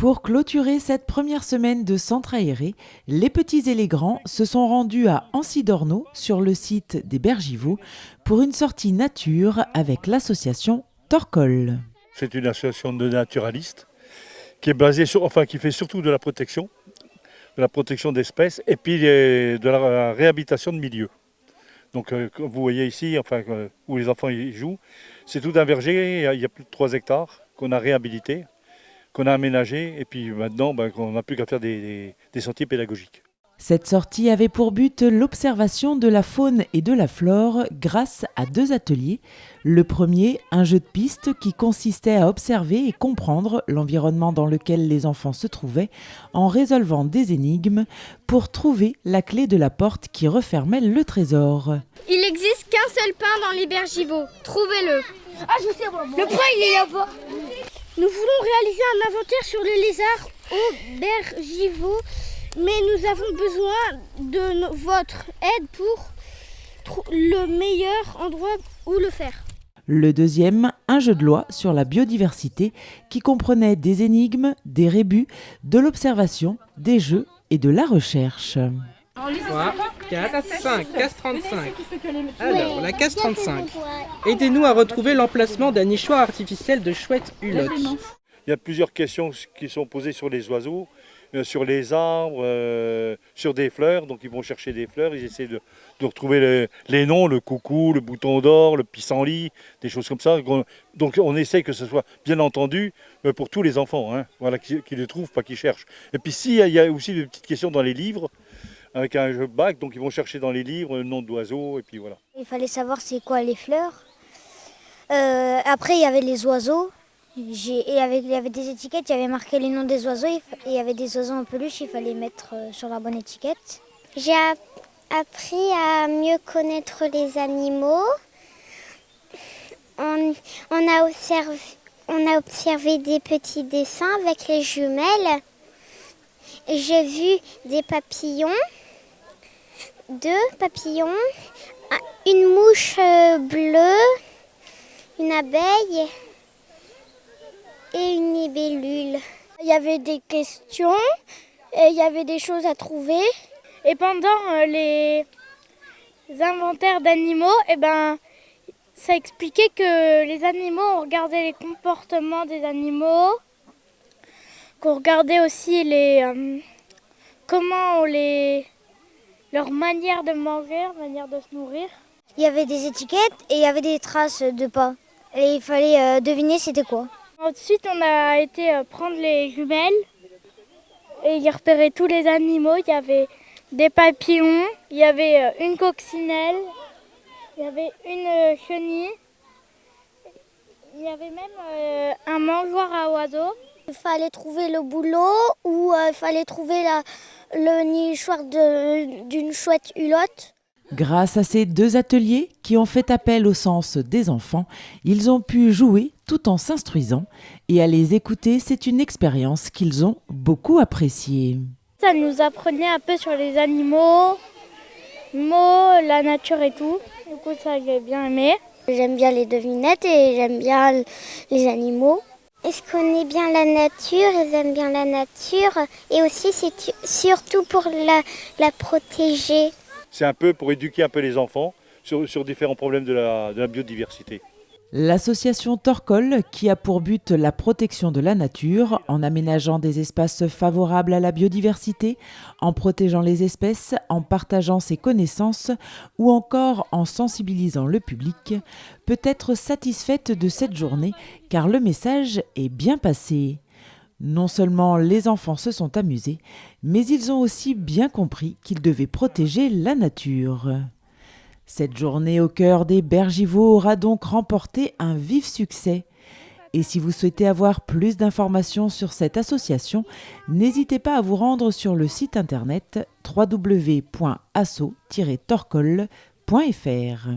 Pour clôturer cette première semaine de centre aéré, les petits et les grands se sont rendus à Ancy-d'Ornault sur le site des Bergiveaux pour une sortie nature avec l'association Torcol. C'est une association de naturalistes qui est basée qui fait surtout de la protection d'espèces et puis de la réhabilitation de milieux. Donc comme vous voyez ici, où les enfants y jouent, c'est tout un verger, il y a plus de 3 hectares qu'on a réhabilité, qu'on a aménagé, et puis maintenant on n'a plus qu'à faire des sentiers pédagogiques. Cette sortie avait pour but l'observation de la faune et de la flore grâce à 2 ateliers. Le premier, un jeu de piste qui consistait à observer et comprendre l'environnement dans lequel les enfants se trouvaient en résolvant des énigmes pour trouver la clé de la porte qui refermait le trésor. Il n'existe qu'un seul pain dans les Bergiveaux. Trouvez-le. Ah, je sais, moi. Le pain, il est là-bas. Nous voulons réaliser un inventaire sur les lézards aux Bergiveaux, mais nous avons besoin de votre aide pour le meilleur endroit où le faire. Le deuxième, un jeu de loi sur la biodiversité qui comprenait des énigmes, des rébus, de l'observation, des jeux et de la recherche. 3, 4, 5, case 35. Alors, la case 35. Aidez-nous à retrouver l'emplacement d'un nichoir artificiel de chouette hulotte. Il y a plusieurs questions qui sont posées sur les oiseaux, sur les arbres, sur des fleurs. Donc ils vont chercher des fleurs, ils essaient de retrouver les noms, le coucou, le bouton d'or, le pissenlit, des choses comme ça. Donc on essaie que ce soit bien entendu pour tous les enfants, hein, voilà, qui le trouvent, pas qui cherchent. Et puis il y a aussi des petites questions dans les livres, avec un jeu de bac, donc ils vont chercher dans les livres le nom d'oiseaux, et puis voilà. Il fallait savoir c'est quoi les fleurs. Après il y avait les oiseaux. Il y avait des étiquettes, il y avait marqué les noms des oiseaux et il y avait des oiseaux en peluche, il fallait mettre sur la bonne étiquette. J'ai appris à mieux connaître les animaux. On a observé des petits dessins avec les jumelles. J'ai vu des papillons, 2 papillons, une mouche bleue, une abeille et une libellule. Il y avait des questions et il y avait des choses à trouver. Et pendant les inventaires d'animaux, ça expliquait que les animaux, on regardait les comportements des animaux, qu'on regardait aussi leur manière de manger, leur manière de se nourrir. Il y avait des étiquettes et il y avait des traces de pas. Et il fallait deviner c'était quoi. Ensuite, on a été prendre les jumelles et y repérer tous les animaux. Il y avait des papillons, il y avait une coccinelle, il y avait une chenille, il y avait même un mangeoire à oiseaux. Il fallait trouver le boulot ou il fallait trouver le nichoir d'une chouette hulotte. Grâce à ces 2 ateliers qui ont fait appel au sens des enfants, ils ont pu jouer tout en s'instruisant et à les écouter, c'est une expérience qu'ils ont beaucoup appréciée. Ça nous apprenait un peu sur les animaux, la nature et tout. Du coup, ça j'ai bien aimé. J'aime bien les devinettes et j'aime bien les animaux. Est-ce qu'on est bien la nature, ils aiment bien la nature et aussi c'est surtout pour la protéger. C'est un peu pour éduquer un peu les enfants sur différents problèmes de la biodiversité. L'association Torcol, qui a pour but la protection de la nature, en aménageant des espaces favorables à la biodiversité, en protégeant les espèces, en partageant ses connaissances ou encore en sensibilisant le public, peut être satisfaite de cette journée car le message est bien passé. Non seulement les enfants se sont amusés, mais ils ont aussi bien compris qu'ils devaient protéger la nature. Cette journée au cœur des Bergiveaux aura donc remporté un vif succès. Et si vous souhaitez avoir plus d'informations sur cette association, n'hésitez pas à vous rendre sur le site internet www.asso-torcol.fr.